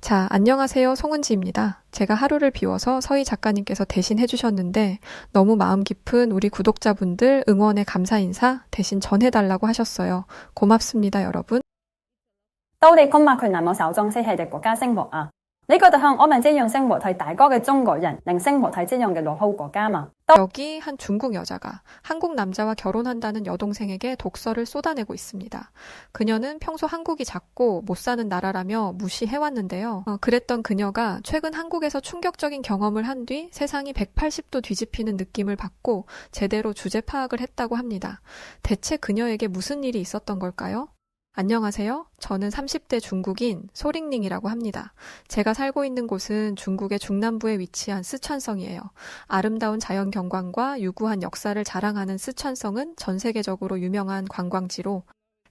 자, 안녕하세요. 송은지입니다. 제가 하루를 비워서 서희 작가님께서 대신 해주셨는데 너무 마음 깊은 우리 구독자분들 응원의 감사 인사 대신 전해달라고 하셨어요. 고맙습니다, 여러분. 到你今日佢能冇手中先係隻國家生活啊？你覺得向我們這樣生活係大個嘅中國人能生活喺這樣嘅落後國家嗎？ 여기 한 중국 여자가 한국 남자와 결혼한다는 여동생에게 독서를 쏟아내고 있습니다. 그녀는 평소 한국이 작고 못 사는 나라라며 무시해왔는데요. 그랬던 그녀가 최근 한국에서 충격적인 경험을 한 뒤 세상이 180도 뒤집히는 느낌을 받고 제대로 주제 파악을 했다고 합니다. 대체 그녀에게 무슨 일이 있었던 걸까요? 안녕하세요. 저는 30대 중국인 소링닝이라고 합니다. 제가 살고 있는 곳은 중국의 중남부에 위치한 쓰촨성이에요. 아름다운 자연 경관과 유구한 역사를 자랑하는 쓰촨성은 전 세계적으로 유명한 관광지로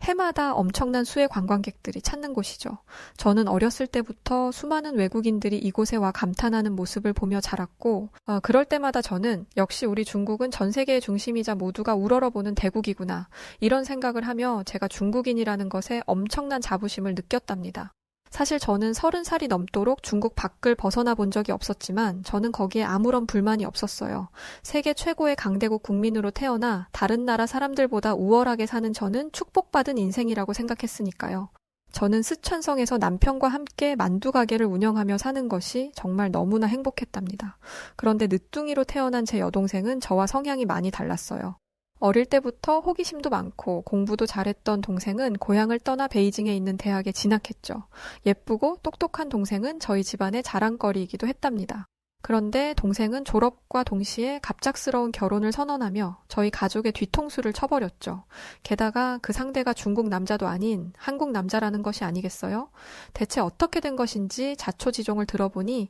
해마다 엄청난 수의 관광객들이 찾는 곳이죠. 저는 어렸을 때부터 수많은 외국인들이 이곳에 와 감탄하는 모습을 보며 자랐고 그럴 때마다 저는 역시 우리 중국은 전 세계의 중심이자 모두가 우러러보는 대국이구나 이런 생각을 하며 제가 중국인이라는 것에 엄청난 자부심을 느꼈답니다. 사실 저는 30살이 넘도록 중국 밖을 벗어나 본 적이 없었지만 저는 거기에 아무런 불만이 없었어요. 세계 최고의 강대국 국민으로 태어나 다른 나라 사람들보다 우월하게 사는 저는 축복받은 인생이라고 생각했으니까요. 저는 쓰촨성에서 남편과 함께 만두 가게를 운영하며 사는 것이 정말 너무나 행복했답니다. 그런데 늦둥이로 태어난 제 여동생은 저와 성향이 많이 달랐어요. 어릴 때부터 호기심도 많고 공부도 잘했던 동생은 고향을 떠나 베이징에 있는 대학에 진학했죠. 예쁘고 똑똑한 동생은 저희 집안의 자랑거리이기도 했답니다. 그런데 동생은 졸업과 동시에 갑작스러운 결혼을 선언하며 저희 가족의 뒤통수를 쳐버렸죠. 게다가 그 상대가 중국 남자도 아닌 한국 남자라는 것이 아니겠어요? 대체 어떻게 된 것인지 자초지종을 들어보니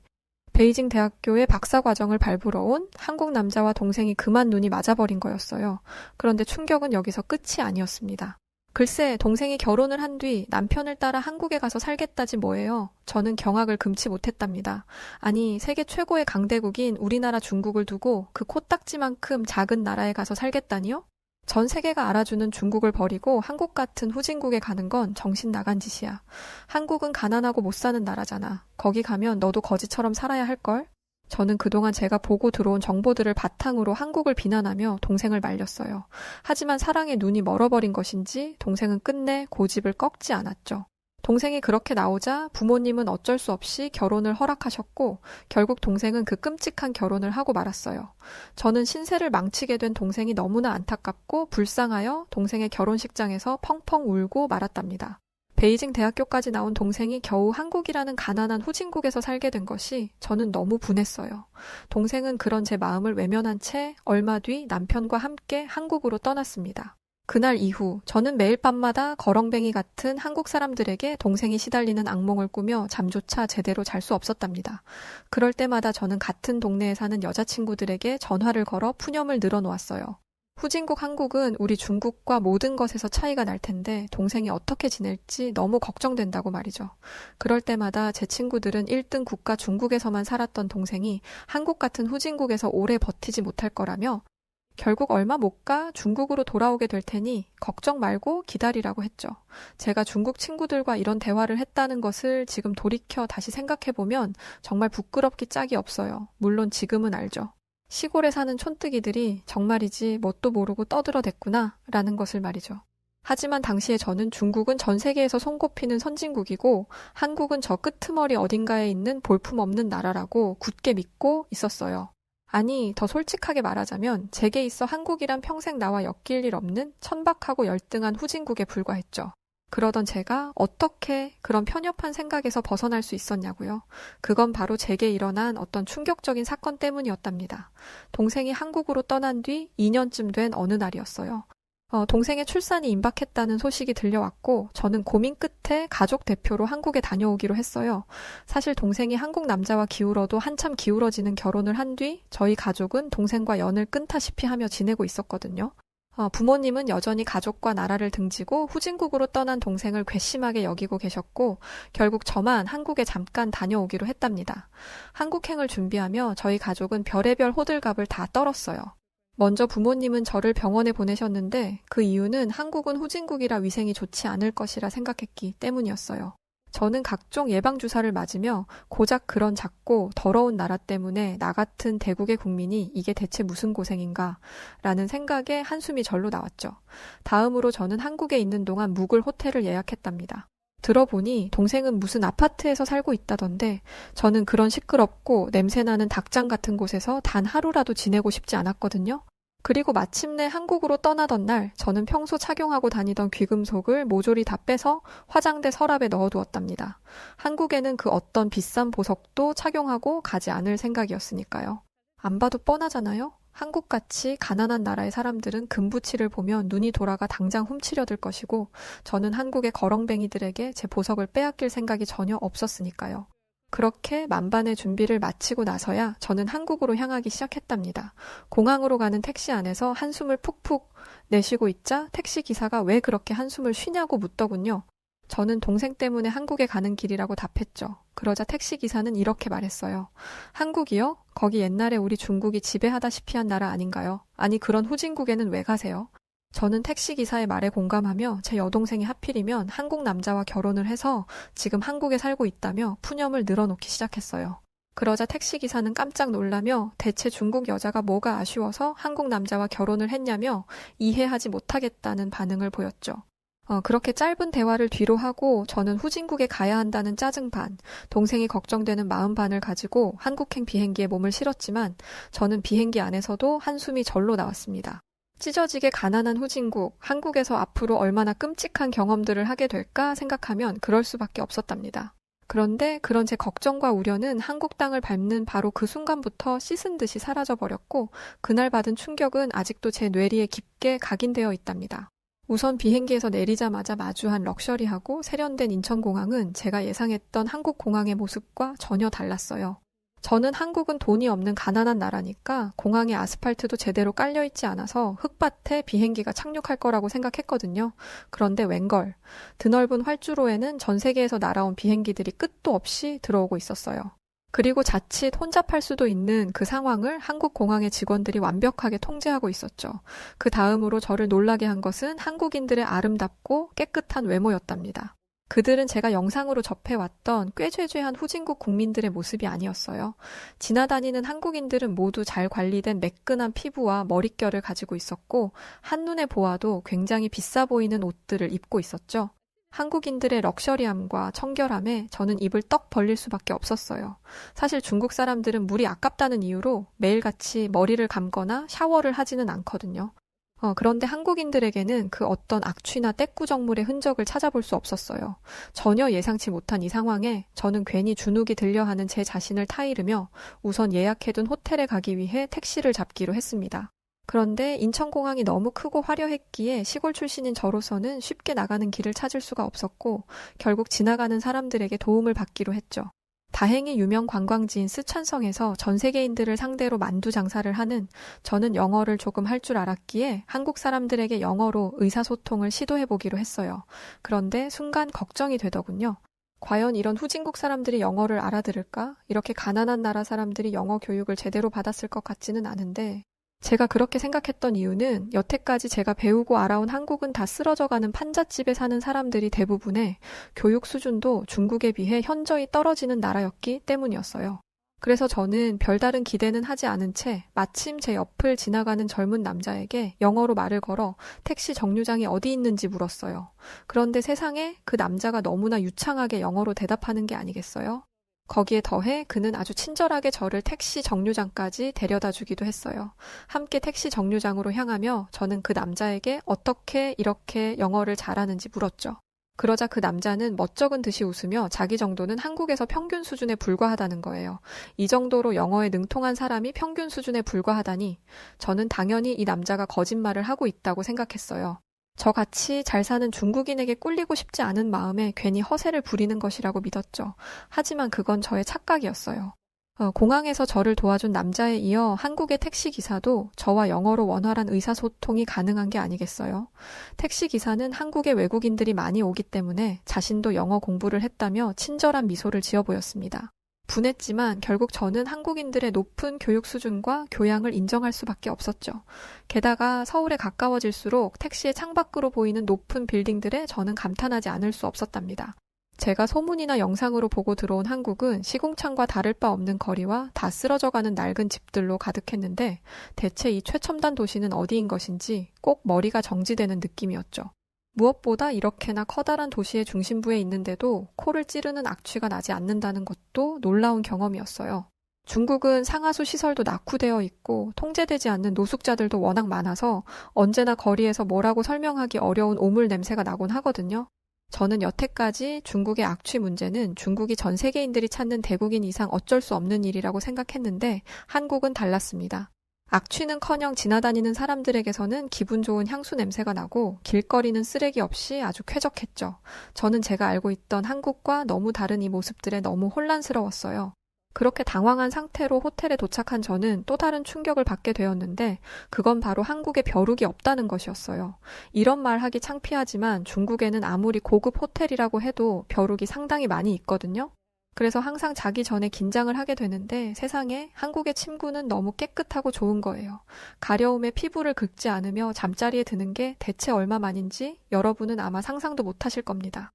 베이징 대학교의 박사과정을 밟으러 온 한국 남자와 동생이 그만 눈이 맞아버린 거였어요. 그런데 충격은 여기서 끝이 아니었습니다. 글쎄, 동생이 결혼을 한 뒤 남편을 따라 한국에 가서 살겠다지 뭐예요. 저는 경악을 금치 못했답니다. 아니, 세계 최고의 강대국인 우리나라 중국을 두고 그 코딱지만큼 작은 나라에 가서 살겠다니요? 전 세계가 알아주는 중국을 버리고 한국 같은 후진국에 가는 건 정신 나간 짓이야. 한국은 가난하고 못 사는 나라잖아. 거기 가면 너도 거지처럼 살아야 할걸? 저는 그동안 제가 보고 들어온 정보들을 바탕으로 한국을 비난하며 동생을 말렸어요. 하지만 사랑에 눈이 멀어버린 것인지 동생은 끝내 고집을 꺾지 않았죠. 동생이 그렇게 나오자 부모님은 어쩔 수 없이 결혼을 허락하셨고 결국 동생은 그 끔찍한 결혼을 하고 말았어요. 저는 신세를 망치게 된 동생이 너무나 안타깝고 불쌍하여 동생의 결혼식장에서 펑펑 울고 말았답니다. 베이징 대학교까지 나온 동생이 겨우 한국이라는 가난한 후진국에서 살게 된 것이 저는 너무 분했어요. 동생은 그런 제 마음을 외면한 채 얼마 뒤 남편과 함께 한국으로 떠났습니다. 그날 이후 저는 매일 밤마다 거렁뱅이 같은 한국 사람들에게 동생이 시달리는 악몽을 꾸며 잠조차 제대로 잘 수 없었답니다. 그럴 때마다 저는 같은 동네에 사는 여자친구들에게 전화를 걸어 푸념을 늘어놓았어요. 후진국 한국은 우리 중국과 모든 것에서 차이가 날 텐데 동생이 어떻게 지낼지 너무 걱정된다고 말이죠. 그럴 때마다 제 친구들은 1등 국가 중국에서만 살았던 동생이 한국 같은 후진국에서 오래 버티지 못할 거라며 결국 얼마 못 가 중국으로 돌아오게 될 테니 걱정 말고 기다리라고 했죠. 제가 중국 친구들과 이런 대화를 했다는 것을 지금 돌이켜 다시 생각해보면 정말 부끄럽기 짝이 없어요. 물론 지금은 알죠. 시골에 사는 촌뜨기들이 정말이지 뭣도 모르고 떠들어댔구나 라는 것을 말이죠. 하지만 당시에 저는 중국은 전 세계에서 손꼽히는 선진국이고 한국은 저 끄트머리 어딘가에 있는 볼품없는 나라라고 굳게 믿고 있었어요. 아니, 더 솔직하게 말하자면 제게 있어 한국이란 평생 나와 엮일 일 없는 천박하고 열등한 후진국에 불과했죠. 그러던 제가 어떻게 그런 편협한 생각에서 벗어날 수 있었냐고요. 그건 바로 제게 일어난 어떤 충격적인 사건 때문이었답니다. 동생이 한국으로 떠난 뒤 2년쯤 된 어느 날이었어요. 동생의 출산이 임박했다는 소식이 들려왔고 저는 고민 끝에 가족 대표로 한국에 다녀오기로 했어요. 사실 동생이 한국 남자와 기울어도 한참 기울어지는 결혼을 한 뒤 저희 가족은 동생과 연을 끊다시피 하며 지내고 있었거든요. 부모님은 여전히 가족과 나라를 등지고 후진국으로 떠난 동생을 괘씸하게 여기고 계셨고 결국 저만 한국에 잠깐 다녀오기로 했답니다. 한국행을 준비하며 저희 가족은 별의별 호들갑을 다 떨었어요. 먼저 부모님은 저를 병원에 보내셨는데 그 이유는 한국은 후진국이라 위생이 좋지 않을 것이라 생각했기 때문이었어요. 저는 각종 예방주사를 맞으며 고작 그런 작고 더러운 나라 때문에 나 같은 대국의 국민이 이게 대체 무슨 고생인가 라는 생각에 한숨이 절로 나왔죠. 다음으로 저는 한국에 있는 동안 묵을 호텔을 예약했답니다. 들어보니 동생은 무슨 아파트에서 살고 있다던데 저는 그런 시끄럽고 냄새나는 닭장 같은 곳에서 단 하루라도 지내고 싶지 않았거든요. 그리고 마침내 한국으로 떠나던 날 저는 평소 착용하고 다니던 귀금속을 모조리 다 빼서 화장대 서랍에 넣어두었답니다. 한국에는 그 어떤 비싼 보석도 착용하고 가지 않을 생각이었으니까요. 안 봐도 뻔하잖아요. 한국같이 가난한 나라의 사람들은 금부치를 보면 눈이 돌아가 당장 훔치려들 것이고 저는 한국의 거렁뱅이들에게 제 보석을 빼앗길 생각이 전혀 없었으니까요. 그렇게 만반의 준비를 마치고 나서야 저는 한국으로 향하기 시작했답니다. 공항으로 가는 택시 안에서 한숨을 푹푹 내쉬고 있자 택시기사가 왜 그렇게 한숨을 쉬냐고 묻더군요. 저는 동생 때문에 한국에 가는 길이라고 답했죠. 그러자 택시기사는 이렇게 말했어요. 한국이요? 거기 옛날에 우리 중국이 지배하다시피 한 나라 아닌가요? 아니 그런 후진국에는 왜 가세요? 저는 택시기사의 말에 공감하며 제 여동생이 하필이면 한국 남자와 결혼을 해서 지금 한국에 살고 있다며 푸념을 늘어놓기 시작했어요. 그러자 택시기사는 깜짝 놀라며 대체 중국 여자가 뭐가 아쉬워서 한국 남자와 결혼을 했냐며 이해하지 못하겠다는 반응을 보였죠. 그렇게 짧은 대화를 뒤로 하고 저는 후진국에 가야 한다는 짜증 반, 동생이 걱정되는 마음 반을 가지고 한국행 비행기에 몸을 실었지만 저는 비행기 안에서도 한숨이 절로 나왔습니다. 찢어지게 가난한 후진국, 한국에서 앞으로 얼마나 끔찍한 경험들을 하게 될까 생각하면 그럴 수밖에 없었답니다. 그런데 그런 제 걱정과 우려는 한국 땅을 밟는 바로 그 순간부터 씻은 듯이 사라져버렸고 그날 받은 충격은 아직도 제 뇌리에 깊게 각인되어 있답니다. 우선 비행기에서 내리자마자 마주한 럭셔리하고 세련된 인천공항은 제가 예상했던 한국 공항의 모습과 전혀 달랐어요. 저는 한국은 돈이 없는 가난한 나라니까 공항에 아스팔트도 제대로 깔려있지 않아서 흙밭에 비행기가 착륙할 거라고 생각했거든요. 그런데 웬걸, 드넓은 활주로에는 전 세계에서 날아온 비행기들이 끝도 없이 들어오고 있었어요. 그리고 자칫 혼잡할 수도 있는 그 상황을 한국 공항의 직원들이 완벽하게 통제하고 있었죠. 그 다음으로 저를 놀라게 한 것은 한국인들의 아름답고 깨끗한 외모였답니다. 그들은 제가 영상으로 접해왔던 꾀죄죄한 후진국 국민들의 모습이 아니었어요. 지나다니는 한국인들은 모두 잘 관리된 매끈한 피부와 머릿결을 가지고 있었고 한눈에 보아도 굉장히 비싸 보이는 옷들을 입고 있었죠. 한국인들의 럭셔리함과 청결함에 저는 입을 떡 벌릴 수밖에 없었어요. 사실 중국 사람들은 물이 아깝다는 이유로 매일같이 머리를 감거나 샤워를 하지는 않거든요. 그런데 한국인들에게는 그 어떤 악취나 때꾸정물의 흔적을 찾아볼 수 없었어요. 전혀 예상치 못한 이 상황에 저는 괜히 주눅이 들려하는 제 자신을 타이르며 우선 예약해둔 호텔에 가기 위해 택시를 잡기로 했습니다. 그런데 인천공항이 너무 크고 화려했기에 시골 출신인 저로서는 쉽게 나가는 길을 찾을 수가 없었고 결국 지나가는 사람들에게 도움을 받기로 했죠. 다행히 유명 관광지인 쓰촨성에서 전 세계인들을 상대로 만두 장사를 하는 저는 영어를 조금 할 줄 알았기에 한국 사람들에게 영어로 의사소통을 시도해보기로 했어요. 그런데 순간 걱정이 되더군요. 과연 이런 후진국 사람들이 영어를 알아들을까? 이렇게 가난한 나라 사람들이 영어 교육을 제대로 받았을 것 같지는 않은데 제가 그렇게 생각했던 이유는 여태까지 제가 배우고 알아온 한국은 다 쓰러져가는 판잣집에 사는 사람들이 대부분의 교육 수준도 중국에 비해 현저히 떨어지는 나라였기 때문이었어요. 그래서 저는 별다른 기대는 하지 않은 채 마침 제 옆을 지나가는 젊은 남자에게 영어로 말을 걸어 택시 정류장이 어디 있는지 물었어요. 그런데 세상에 그 남자가 너무나 유창하게 영어로 대답하는 게 아니겠어요? 거기에 더해 그는 아주 친절하게 저를 택시 정류장까지 데려다 주기도 했어요. 함께 택시 정류장으로 향하며 저는 그 남자에게 어떻게 이렇게 영어를 잘하는지 물었죠. 그러자 그 남자는 멋쩍은 듯이 웃으며 자기 정도는 한국에서 평균 수준에 불과하다는 거예요. 이 정도로 영어에 능통한 사람이 평균 수준에 불과하다니 저는 당연히 이 남자가 거짓말을 하고 있다고 생각했어요. 저같이 잘 사는 중국인에게 꿀리고 싶지 않은 마음에 괜히 허세를 부리는 것이라고 믿었죠. 하지만 그건 저의 착각이었어요. 공항에서 저를 도와준 남자에 이어 한국의 택시기사도 저와 영어로 원활한 의사소통이 가능한 게 아니겠어요? 택시기사는 한국에 외국인들이 많이 오기 때문에 자신도 영어 공부를 했다며 친절한 미소를 지어 보였습니다. 분했지만 결국 저는 한국인들의 높은 교육 수준과 교양을 인정할 수밖에 없었죠. 게다가 서울에 가까워질수록 택시의 창밖으로 보이는 높은 빌딩들에 저는 감탄하지 않을 수 없었답니다. 제가 소문이나 영상으로 보고 들어온 한국은 시궁창과 다를 바 없는 거리와 다 쓰러져가는 낡은 집들로 가득했는데 대체 이 최첨단 도시는 어디인 것인지 꼭 머리가 정지되는 느낌이었죠. 무엇보다 이렇게나 커다란 도시의 중심부에 있는데도 코를 찌르는 악취가 나지 않는다는 것도 놀라운 경험이었어요. 중국은 상하수 시설도 낙후되어 있고 통제되지 않는 노숙자들도 워낙 많아서 언제나 거리에서 뭐라고 설명하기 어려운 오물 냄새가 나곤 하거든요. 저는 여태까지 중국의 악취 문제는 중국이 전 세계인들이 찾는 대국인 이상 어쩔 수 없는 일이라고 생각했는데 한국은 달랐습니다. 악취는커녕 지나다니는 사람들에게서는 기분 좋은 향수 냄새가 나고 길거리는 쓰레기 없이 아주 쾌적했죠. 저는 제가 알고 있던 한국과 너무 다른 이 모습들에 너무 혼란스러웠어요. 그렇게 당황한 상태로 호텔에 도착한 저는 또 다른 충격을 받게 되었는데 그건 바로 한국에 벼룩이 없다는 것이었어요. 이런 말 하기 창피하지만 중국에는 아무리 고급 호텔이라고 해도 벼룩이 상당히 많이 있거든요. 그래서 항상 자기 전에 긴장을 하게 되는데 세상에 한국의 침구는 너무 깨끗하고 좋은 거예요. 가려움에 피부를 긁지 않으며 잠자리에 드는 게 대체 얼마만인지 여러분은 아마 상상도 못하실 겁니다.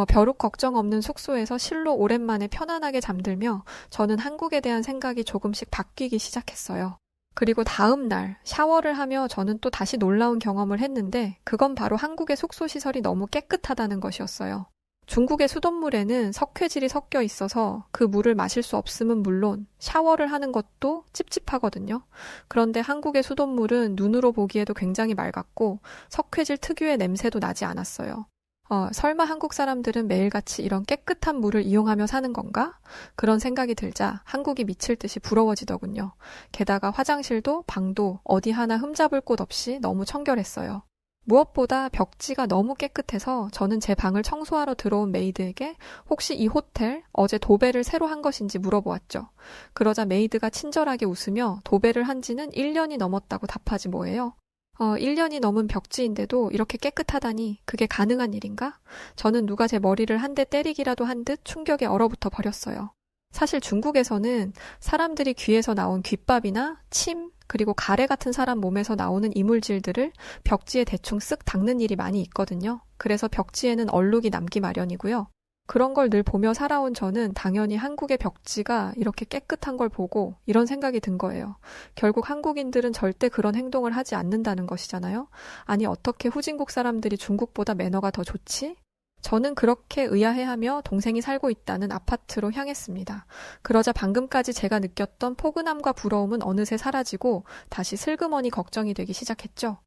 벼룩 걱정 없는 숙소에서 실로 오랜만에 편안하게 잠들며 저는 한국에 대한 생각이 조금씩 바뀌기 시작했어요. 그리고 다음 날 샤워를 하며 저는 또 다시 놀라운 경험을 했는데 그건 바로 한국의 숙소 시설이 너무 깨끗하다는 것이었어요. 중국의 수돗물에는 석회질이 섞여 있어서 그 물을 마실 수 없음은 물론 샤워를 하는 것도 찝찝하거든요. 그런데 한국의 수돗물은 눈으로 보기에도 굉장히 맑았고 석회질 특유의 냄새도 나지 않았어요. 설마 한국 사람들은 매일같이 이런 깨끗한 물을 이용하며 사는 건가? 그런 생각이 들자 한국이 미칠 듯이 부러워지더군요. 게다가 화장실도 방도 어디 하나 흠잡을 곳 없이 너무 청결했어요. 무엇보다 벽지가 너무 깨끗해서 저는 제 방을 청소하러 들어온 메이드에게 혹시 이 호텔 어제 도배를 새로 한 것인지 물어보았죠. 그러자 메이드가 친절하게 웃으며 도배를 한 지는 1년이 넘었다고 답하지 뭐예요. 1년이 넘은 벽지인데도 이렇게 깨끗하다니 그게 가능한 일인가? 저는 누가 제 머리를 한 대 때리기라도 한 듯 충격에 얼어붙어 버렸어요. 사실 중국에서는 사람들이 귀에서 나온 귓밥이나 침, 그리고 가래 같은 사람 몸에서 나오는 이물질들을 벽지에 대충 쓱 닦는 일이 많이 있거든요. 그래서 벽지에는 얼룩이 남기 마련이고요. 그런 걸 늘 보며 살아온 저는 당연히 한국의 벽지가 이렇게 깨끗한 걸 보고 이런 생각이 든 거예요. 결국 한국인들은 절대 그런 행동을 하지 않는다는 것이잖아요. 아니 어떻게 후진국 사람들이 중국보다 매너가 더 좋지? 저는 그렇게 의아해하며 동생이 살고 있다는 아파트로 향했습니다. 그러자 방금까지 제가 느꼈던 포근함과 부러움은 어느새 사라지고 다시 슬그머니 걱정이 되기 시작했죠.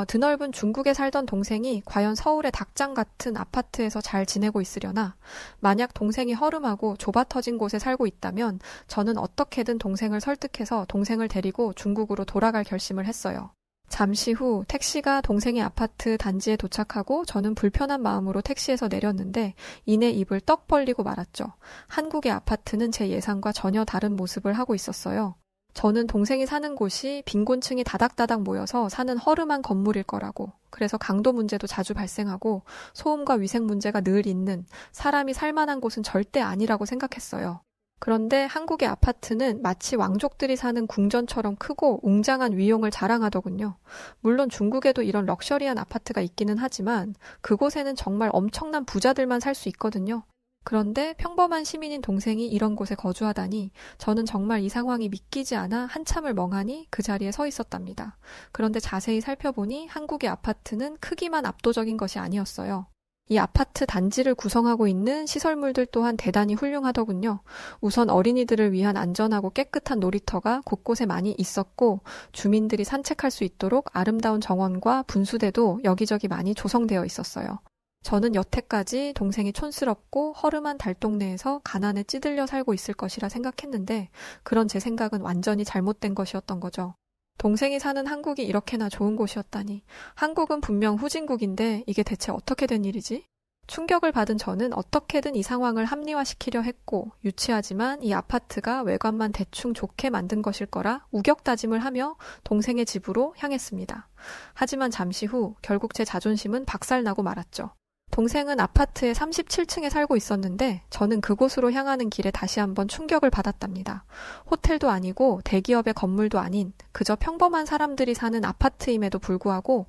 드넓은 중국에 살던 동생이 과연 서울의 닭장 같은 아파트에서 잘 지내고 있으려나? 만약 동생이 허름하고 좁아터진 곳에 살고 있다면 저는 어떻게든 동생을 설득해서 동생을 데리고 중국으로 돌아갈 결심을 했어요. 잠시 후 택시가 동생의 아파트 단지에 도착하고 저는 불편한 마음으로 택시에서 내렸는데 이내 입을 떡 벌리고 말았죠. 한국의 아파트는 제 예상과 전혀 다른 모습을 하고 있었어요. 저는 동생이 사는 곳이 빈곤층이 다닥다닥 모여서 사는 허름한 건물일 거라고, 그래서 강도 문제도 자주 발생하고 소음과 위생 문제가 늘 있는, 사람이 살만한 곳은 절대 아니라고 생각했어요. 그런데 한국의 아파트는 마치 왕족들이 사는 궁전처럼 크고 웅장한 위용을 자랑하더군요. 물론 중국에도 이런 럭셔리한 아파트가 있기는 하지만 그곳에는 정말 엄청난 부자들만 살 수 있거든요. 그런데 평범한 시민인 동생이 이런 곳에 거주하다니 저는 정말 이 상황이 믿기지 않아 한참을 멍하니 그 자리에 서 있었답니다. 그런데 자세히 살펴보니 한국의 아파트는 크기만 압도적인 것이 아니었어요. 이 아파트 단지를 구성하고 있는 시설물들 또한 대단히 훌륭하더군요. 우선 어린이들을 위한 안전하고 깨끗한 놀이터가 곳곳에 많이 있었고 주민들이 산책할 수 있도록 아름다운 정원과 분수대도 여기저기 많이 조성되어 있었어요. 저는 여태까지 동생이 촌스럽고 허름한 달동네에서 가난에 찌들려 살고 있을 것이라 생각했는데 그런 제 생각은 완전히 잘못된 것이었던 거죠. 동생이 사는 한국이 이렇게나 좋은 곳이었다니. 한국은 분명 후진국인데 이게 대체 어떻게 된 일이지? 충격을 받은 저는 어떻게든 이 상황을 합리화시키려 했고 유치하지만 이 아파트가 외관만 대충 좋게 만든 것일 거라 우격다짐을 하며 동생의 집으로 향했습니다. 하지만 잠시 후 결국 제 자존심은 박살나고 말았죠. 동생은 아파트의 37층에 살고 있었는데 저는 그곳으로 향하는 길에 다시 한번 충격을 받았답니다. 호텔도 아니고 대기업의 건물도 아닌 그저 평범한 사람들이 사는 아파트임에도 불구하고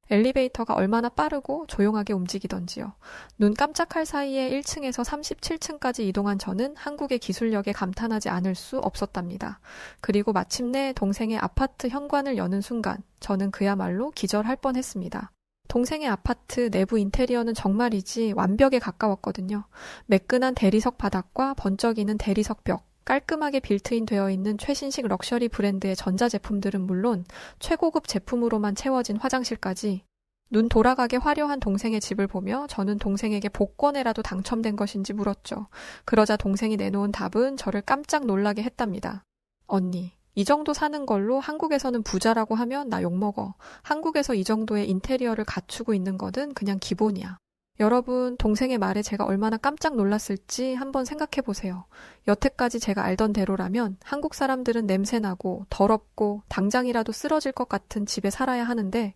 엘리베이터가 얼마나 빠르고 조용하게 움직이던지요. 눈 깜짝할 사이에 1층에서 37층까지 이동한 저는 한국의 기술력에 감탄하지 않을 수 없었답니다. 그리고 마침내 동생의 아파트 현관을 여는 순간 저는 그야말로 기절할 뻔했습니다. 동생의 아파트 내부 인테리어는 정말이지 완벽에 가까웠거든요. 매끈한 대리석 바닥과 번쩍이는 대리석 벽, 깔끔하게 빌트인 되어 있는 최신식 럭셔리 브랜드의 전자제품들은 물론 최고급 제품으로만 채워진 화장실까지 눈 돌아가게 화려한 동생의 집을 보며 저는 동생에게 복권에라도 당첨된 것인지 물었죠. 그러자 동생이 내놓은 답은 저를 깜짝 놀라게 했답니다. 언니, 이 정도 사는 걸로 한국에서는 부자라고 하면 나 욕먹어. 한국에서 이 정도의 인테리어를 갖추고 있는 거는 그냥 기본이야. 여러분, 동생의 말에 제가 얼마나 깜짝 놀랐을지 한번 생각해 보세요. 여태까지 제가 알던 대로라면 한국 사람들은 냄새나고 더럽고 당장이라도 쓰러질 것 같은 집에 살아야 하는데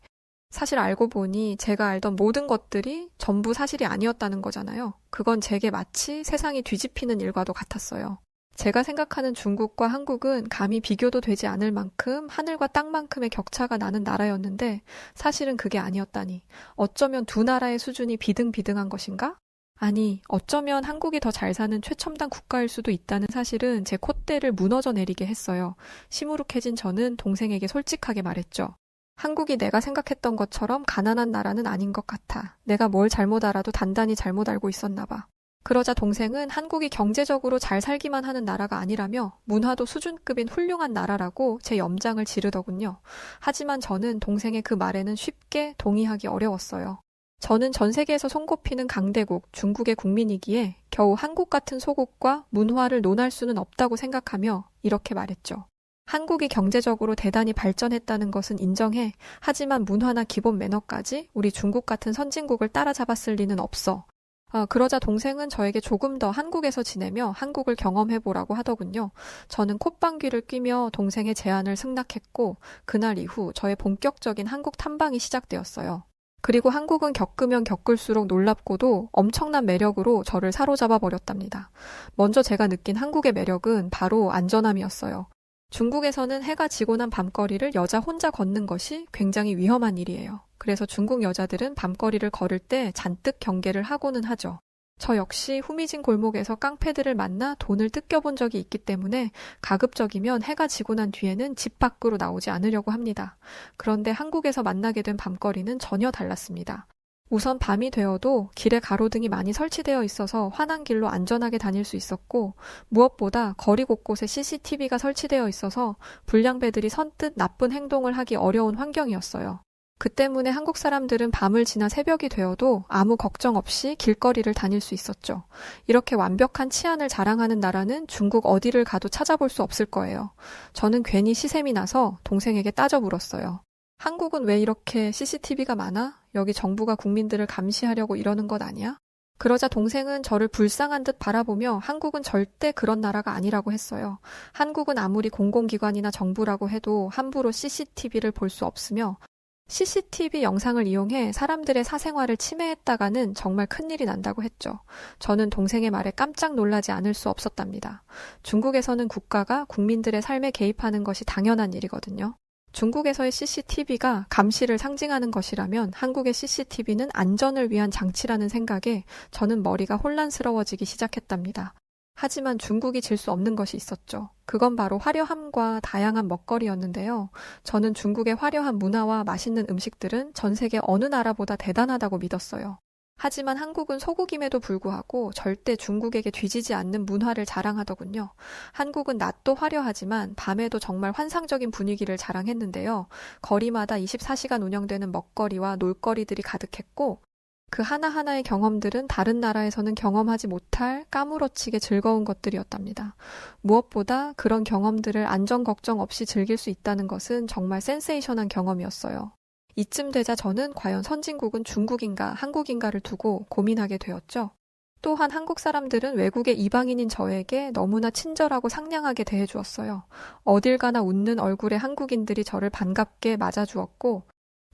사실 알고 보니 제가 알던 모든 것들이 전부 사실이 아니었다는 거잖아요. 그건 제게 마치 세상이 뒤집히는 일과도 같았어요. 제가 생각하는 중국과 한국은 감히 비교도 되지 않을 만큼 하늘과 땅만큼의 격차가 나는 나라였는데 사실은 그게 아니었다니. 어쩌면 두 나라의 수준이 비등비등한 것인가? 아니, 어쩌면 한국이 더 잘 사는 최첨단 국가일 수도 있다는 사실은 제 콧대를 무너져 내리게 했어요. 시무룩해진 저는 동생에게 솔직하게 말했죠. 한국이 내가 생각했던 것처럼 가난한 나라는 아닌 것 같아. 내가 뭘 잘못 알아도 단단히 잘못 알고 있었나 봐. 그러자 동생은 한국이 경제적으로 잘 살기만 하는 나라가 아니라며 문화도 수준급인 훌륭한 나라라고 제 염장을 지르더군요. 하지만 저는 동생의 그 말에는 쉽게 동의하기 어려웠어요. 저는 전 세계에서 손꼽히는 강대국 중국의 국민이기에 겨우 한국 같은 소국과 문화를 논할 수는 없다고 생각하며 이렇게 말했죠. 한국이 경제적으로 대단히 발전했다는 것은 인정해. 하지만 문화나 기본 매너까지 우리 중국 같은 선진국을 따라잡았을 리는 없어. 그러자 동생은 저에게 조금 더 한국에서 지내며 한국을 경험해보라고 하더군요. 저는 콧방귀를 뀌며 동생의 제안을 승낙했고 그날 이후 저의 본격적인 한국 탐방이 시작되었어요. 그리고 한국은 겪으면 겪을수록 놀랍고도 엄청난 매력으로 저를 사로잡아 버렸답니다. 먼저 제가 느낀 한국의 매력은 바로 안전함이었어요. 중국에서는 해가 지고 난 밤거리를 여자 혼자 걷는 것이 굉장히 위험한 일이에요. 그래서 중국 여자들은 밤거리를 걸을 때 잔뜩 경계를 하고는 하죠. 저 역시 후미진 골목에서 깡패들을 만나 돈을 뜯겨본 적이 있기 때문에 가급적이면 해가 지고 난 뒤에는 집 밖으로 나오지 않으려고 합니다. 그런데 한국에서 만나게 된 밤거리는 전혀 달랐습니다. 우선 밤이 되어도 길에 가로등이 많이 설치되어 있어서 환한 길로 안전하게 다닐 수 있었고 무엇보다 거리 곳곳에 CCTV가 설치되어 있어서 불량배들이 선뜻 나쁜 행동을 하기 어려운 환경이었어요. 그 때문에 한국 사람들은 밤을 지나 새벽이 되어도 아무 걱정 없이 길거리를 다닐 수 있었죠. 이렇게 완벽한 치안을 자랑하는 나라는 중국 어디를 가도 찾아볼 수 없을 거예요. 저는 괜히 시샘이 나서 동생에게 따져 물었어요. 한국은 왜 이렇게 CCTV가 많아? 여기 정부가 국민들을 감시하려고 이러는 것 아니야? 그러자 동생은 저를 불쌍한 듯 바라보며 한국은 절대 그런 나라가 아니라고 했어요. 한국은 아무리 공공기관이나 정부라고 해도 함부로 CCTV를 볼 수 없으며 CCTV 영상을 이용해 사람들의 사생활을 침해했다가는 정말 큰일이 난다고 했죠. 저는 동생의 말에 깜짝 놀라지 않을 수 없었답니다. 중국에서는 국가가 국민들의 삶에 개입하는 것이 당연한 일이거든요. 중국에서의 CCTV가 감시를 상징하는 것이라면 한국의 CCTV는 안전을 위한 장치라는 생각에 저는 머리가 혼란스러워지기 시작했답니다. 하지만 중국이 질 수 없는 것이 있었죠. 그건 바로 화려함과 다양한 먹거리였는데요. 저는 중국의 화려한 문화와 맛있는 음식들은 전 세계 어느 나라보다 대단하다고 믿었어요. 하지만 한국은 소국임에도 불구하고 절대 중국에게 뒤지지 않는 문화를 자랑하더군요. 한국은 낮도 화려하지만 밤에도 정말 환상적인 분위기를 자랑했는데요. 거리마다 24시간 운영되는 먹거리와 놀거리들이 가득했고 그 하나하나의 경험들은 다른 나라에서는 경험하지 못할 까무러치게 즐거운 것들이었답니다. 무엇보다 그런 경험들을 안전 걱정 없이 즐길 수 있다는 것은 정말 센세이션한 경험이었어요. 이쯤 되자 저는 과연 선진국은 중국인가 한국인가를 두고 고민하게 되었죠. 또한 한국 사람들은 외국의 이방인인 저에게 너무나 친절하고 상냥하게 대해주었어요. 어딜 가나 웃는 얼굴의 한국인들이 저를 반갑게 맞아주었고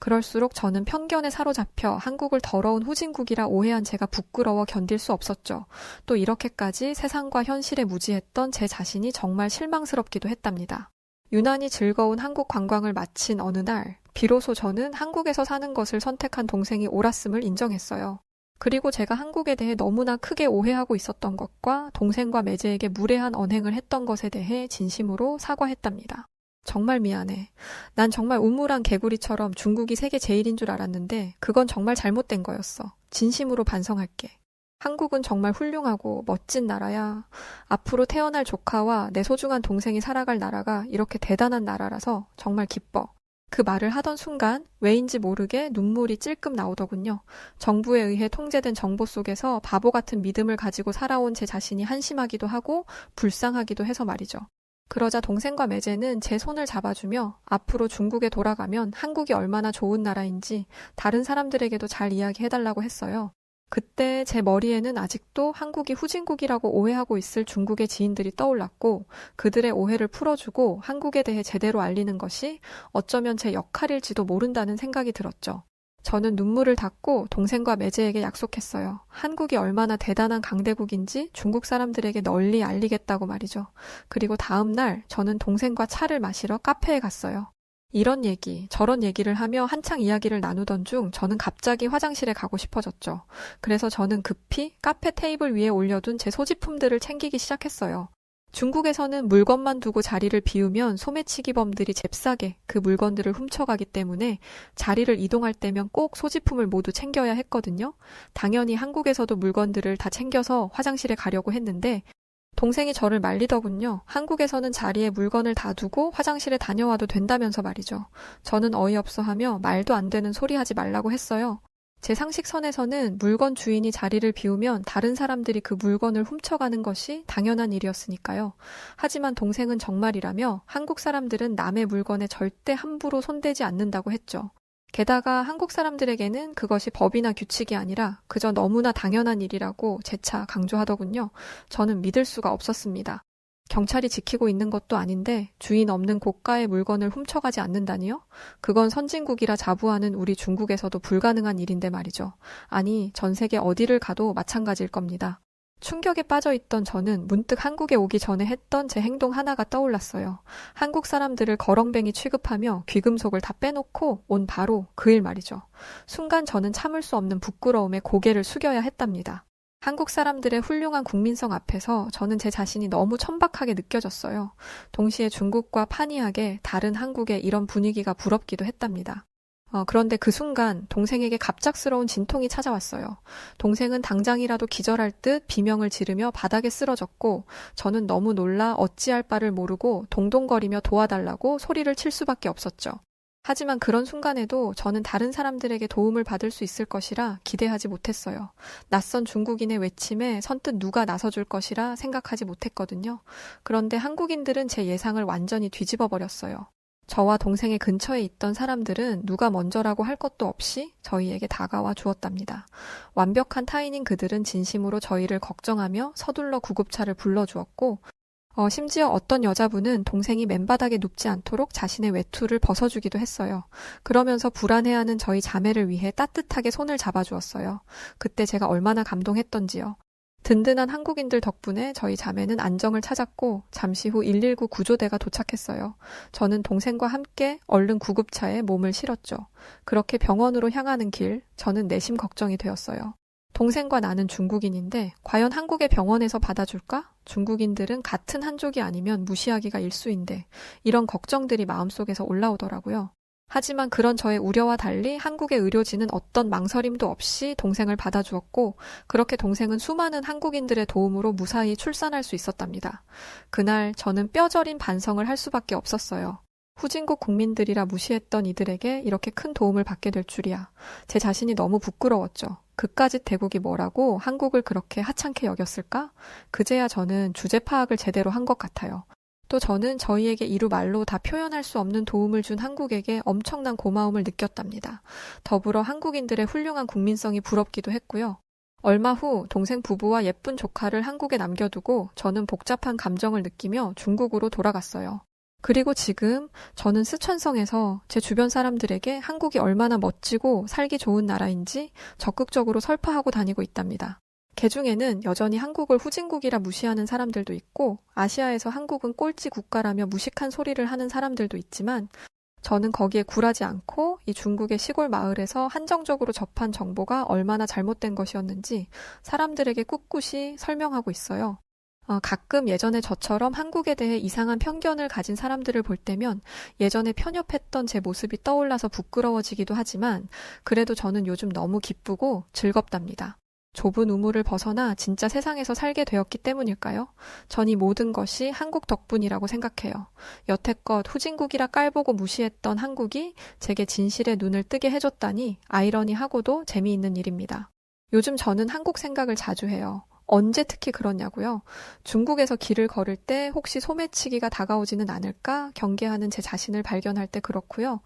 그럴수록 저는 편견에 사로잡혀 한국을 더러운 후진국이라 오해한 제가 부끄러워 견딜 수 없었죠. 또 이렇게까지 세상과 현실에 무지했던 제 자신이 정말 실망스럽기도 했답니다. 유난히 즐거운 한국 관광을 마친 어느 날 비로소 저는 한국에서 사는 것을 선택한 동생이 옳았음을 인정했어요. 그리고 제가 한국에 대해 너무나 크게 오해하고 있었던 것과 동생과 매제에게 무례한 언행을 했던 것에 대해 진심으로 사과했답니다. 정말 미안해. 난 정말 우물한 개구리처럼 중국이 세계 제일인 줄 알았는데 그건 정말 잘못된 거였어. 진심으로 반성할게. 한국은 정말 훌륭하고 멋진 나라야. 앞으로 태어날 조카와 내 소중한 동생이 살아갈 나라가 이렇게 대단한 나라라서 정말 기뻐. 그 말을 하던 순간 왜인지 모르게 눈물이 찔끔 나오더군요. 정부에 의해 통제된 정보 속에서 바보 같은 믿음을 가지고 살아온 제 자신이 한심하기도 하고 불쌍하기도 해서 말이죠. 그러자 동생과 매제는 제 손을 잡아주며 앞으로 중국에 돌아가면 한국이 얼마나 좋은 나라인지 다른 사람들에게도 잘 이야기해달라고 했어요. 그때 제 머리에는 아직도 한국이 후진국이라고 오해하고 있을 중국의 지인들이 떠올랐고 그들의 오해를 풀어주고 한국에 대해 제대로 알리는 것이 어쩌면 제 역할일지도 모른다는 생각이 들었죠. 저는 눈물을 닦고 동생과 매제에게 약속했어요. 한국이 얼마나 대단한 강대국인지 중국 사람들에게 널리 알리겠다고 말이죠. 그리고 다음 날 저는 동생과 차를 마시러 카페에 갔어요. 이런 얘기, 저런 얘기를 하며 한창 이야기를 나누던 중 저는 갑자기 화장실에 가고 싶어졌죠. 그래서 저는 급히 카페 테이블 위에 올려둔 제 소지품들을 챙기기 시작했어요. 중국에서는 물건만 두고 자리를 비우면 소매치기범들이 잽싸게 그 물건들을 훔쳐가기 때문에 자리를 이동할 때면 꼭 소지품을 모두 챙겨야 했거든요. 당연히 한국에서도 물건들을 다 챙겨서 화장실에 가려고 했는데 동생이 저를 말리더군요. 한국에서는 자리에 물건을 다 두고 화장실에 다녀와도 된다면서 말이죠. 저는 어이없어 하며 말도 안 되는 소리 하지 말라고 했어요. 제 상식선에서는 물건 주인이 자리를 비우면 다른 사람들이 그 물건을 훔쳐가는 것이 당연한 일이었으니까요. 하지만 동생은 정말이라며 한국 사람들은 남의 물건에 절대 함부로 손대지 않는다고 했죠. 게다가 한국 사람들에게는 그것이 법이나 규칙이 아니라 그저 너무나 당연한 일이라고 재차 강조하더군요. 저는 믿을 수가 없었습니다. 경찰이 지키고 있는 것도 아닌데 주인 없는 고가의 물건을 훔쳐가지 않는다니요? 그건 선진국이라 자부하는 우리 중국에서도 불가능한 일인데 말이죠. 아니, 전 세계 어디를 가도 마찬가지일 겁니다. 충격에 빠져있던 저는 문득 한국에 오기 전에 했던 제 행동 하나가 떠올랐어요. 한국 사람들을 거렁뱅이 취급하며 귀금속을 다 빼놓고 온 바로 그 일 말이죠. 순간 저는 참을 수 없는 부끄러움에 고개를 숙여야 했답니다. 한국 사람들의 훌륭한 국민성 앞에서 저는 제 자신이 너무 천박하게 느껴졌어요. 동시에 중국과 판이하게 다른 한국의 이런 분위기가 부럽기도 했답니다. 그런데 그 순간 동생에게 갑작스러운 진통이 찾아왔어요. 동생은 당장이라도 기절할 듯 비명을 지르며 바닥에 쓰러졌고 저는 너무 놀라 어찌할 바를 모르고 동동거리며 도와달라고 소리를 칠 수밖에 없었죠. 하지만 그런 순간에도 저는 다른 사람들에게 도움을 받을 수 있을 것이라 기대하지 못했어요. 낯선 중국인의 외침에 선뜻 누가 나서줄 것이라 생각하지 못했거든요. 그런데 한국인들은 제 예상을 완전히 뒤집어 버렸어요. 저와 동생의 근처에 있던 사람들은 누가 먼저라고 할 것도 없이 저희에게 다가와 주었답니다. 완벽한 타인인 그들은 진심으로 저희를 걱정하며 서둘러 구급차를 불러주었고 심지어 어떤 여자분은 동생이 맨바닥에 눕지 않도록 자신의 외투를 벗어주기도 했어요. 그러면서 불안해하는 저희 자매를 위해 따뜻하게 손을 잡아주었어요. 그때 제가 얼마나 감동했던지요. 든든한 한국인들 덕분에 저희 자매는 안정을 찾았고 잠시 후 119 구조대가 도착했어요. 저는 동생과 함께 얼른 구급차에 몸을 실었죠. 그렇게 병원으로 향하는 길, 저는 내심 걱정이 되었어요. 동생과 나는 중국인인데 과연 한국의 병원에서 받아줄까? 중국인들은 같은 한족이 아니면 무시하기가 일쑤인데 이런 걱정들이 마음속에서 올라오더라고요. 하지만 그런 저의 우려와 달리 한국의 의료진은 어떤 망설임도 없이 동생을 받아주었고 그렇게 동생은 수많은 한국인들의 도움으로 무사히 출산할 수 있었답니다. 그날 저는 뼈저린 반성을 할 수밖에 없었어요. 후진국 국민들이라 무시했던 이들에게 이렇게 큰 도움을 받게 될 줄이야. 제 자신이 너무 부끄러웠죠. 그까짓 대국이 뭐라고 한국을 그렇게 하찮게 여겼을까? 그제야 저는 주제 파악을 제대로 한 것 같아요. 또 저는 저희에게 이루 말로 다 표현할 수 없는 도움을 준 한국에게 엄청난 고마움을 느꼈답니다. 더불어 한국인들의 훌륭한 국민성이 부럽기도 했고요. 얼마 후 동생 부부와 예쁜 조카를 한국에 남겨두고 저는 복잡한 감정을 느끼며 중국으로 돌아갔어요. 그리고 지금 저는 스촨성에서 제 주변 사람들에게 한국이 얼마나 멋지고 살기 좋은 나라인지 적극적으로 설파하고 다니고 있답니다. 개중에는 여전히 한국을 후진국이라 무시하는 사람들도 있고 아시아에서 한국은 꼴찌 국가라며 무식한 소리를 하는 사람들도 있지만 저는 거기에 굴하지 않고 이 중국의 시골 마을에서 한정적으로 접한 정보가 얼마나 잘못된 것이었는지 사람들에게 꿋꿋이 설명하고 있어요. 가끔 예전에 저처럼 한국에 대해 이상한 편견을 가진 사람들을 볼 때면 예전에 편협했던 제 모습이 떠올라서 부끄러워지기도 하지만 그래도 저는 요즘 너무 기쁘고 즐겁답니다. 좁은 우물을 벗어나 진짜 세상에서 살게 되었기 때문일까요? 전 이 모든 것이 한국 덕분이라고 생각해요. 여태껏 후진국이라 깔보고 무시했던 한국이 제게 진실의 눈을 뜨게 해줬다니 아이러니하고도 재미있는 일입니다. 요즘 저는 한국 생각을 자주 해요. 언제 특히 그러냐고요? 중국에서 길을 걸을 때 혹시 소매치기가 다가오지는 않을까 경계하는 제 자신을 발견할 때 그렇고요.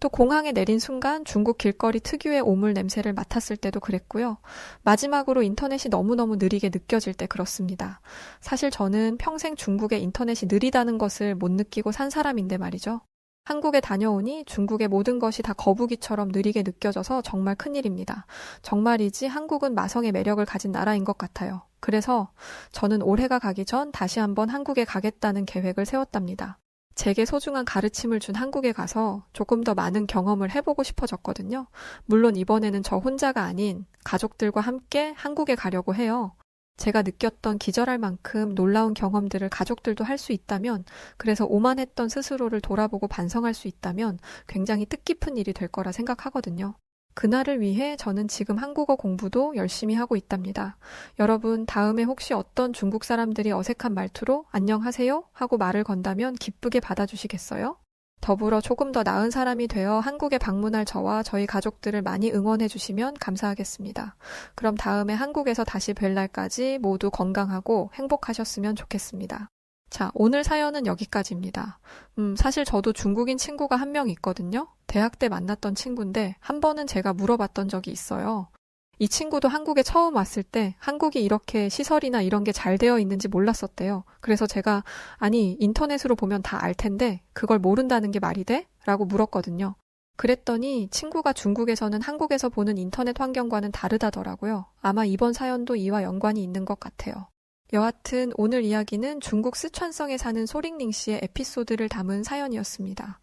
또 공항에 내린 순간 중국 길거리 특유의 오물 냄새를 맡았을 때도 그랬고요. 마지막으로 인터넷이 너무너무 느리게 느껴질 때 그렇습니다. 사실 저는 평생 중국의 인터넷이 느리다는 것을 못 느끼고 산 사람인데 말이죠. 한국에 다녀오니 중국의 모든 것이 다 거북이처럼 느리게 느껴져서 정말 큰일입니다. 정말이지 한국은 마성의 매력을 가진 나라인 것 같아요. 그래서 저는 올해가 가기 전 다시 한번 한국에 가겠다는 계획을 세웠답니다. 제게 소중한 가르침을 준 한국에 가서 조금 더 많은 경험을 해보고 싶어졌거든요. 물론 이번에는 저 혼자가 아닌 가족들과 함께 한국에 가려고 해요. 제가 느꼈던 기절할 만큼 놀라운 경험들을 가족들도 할 수 있다면, 그래서 오만했던 스스로를 돌아보고 반성할 수 있다면 굉장히 뜻깊은 일이 될 거라 생각하거든요. 그날을 위해 저는 지금 한국어 공부도 열심히 하고 있답니다. 여러분, 다음에 혹시 어떤 중국 사람들이 어색한 말투로 안녕하세요 하고 말을 건다면 기쁘게 받아주시겠어요? 더불어 조금 더 나은 사람이 되어 한국에 방문할 저와 저희 가족들을 많이 응원해 주시면 감사하겠습니다. 그럼 다음에 한국에서 다시 뵐 날까지 모두 건강하고 행복하셨으면 좋겠습니다. 자, 오늘 사연은 여기까지입니다. 사실 저도 중국인 친구가 한 명 있거든요. 대학 때 만났던 친구인데 한 번은 제가 물어봤던 적이 있어요. 이 친구도 한국에 처음 왔을 때 한국이 이렇게 시설이나 이런 게 잘 되어 있는지 몰랐었대요. 그래서 제가 아니 인터넷으로 보면 다 알 텐데 그걸 모른다는 게 말이 돼? 라고 물었거든요. 그랬더니 친구가 중국에서는 한국에서 보는 인터넷 환경과는 다르다더라고요. 아마 이번 사연도 이와 연관이 있는 것 같아요. 여하튼 오늘 이야기는 중국 쓰촨성에 사는 소링링 씨의 에피소드를 담은 사연이었습니다.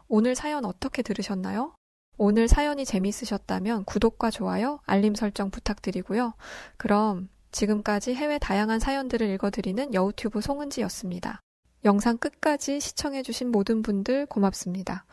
오늘 사연 어떻게 들으셨나요? 오늘 사연이 재밌으셨다면 구독과 좋아요, 알림 설정 부탁드리고요. 그럼 지금까지 해외 다양한 사연들을 읽어드리는 여우튜브 송은지였습니다. 영상 끝까지 시청해주신 모든 분들 고맙습니다.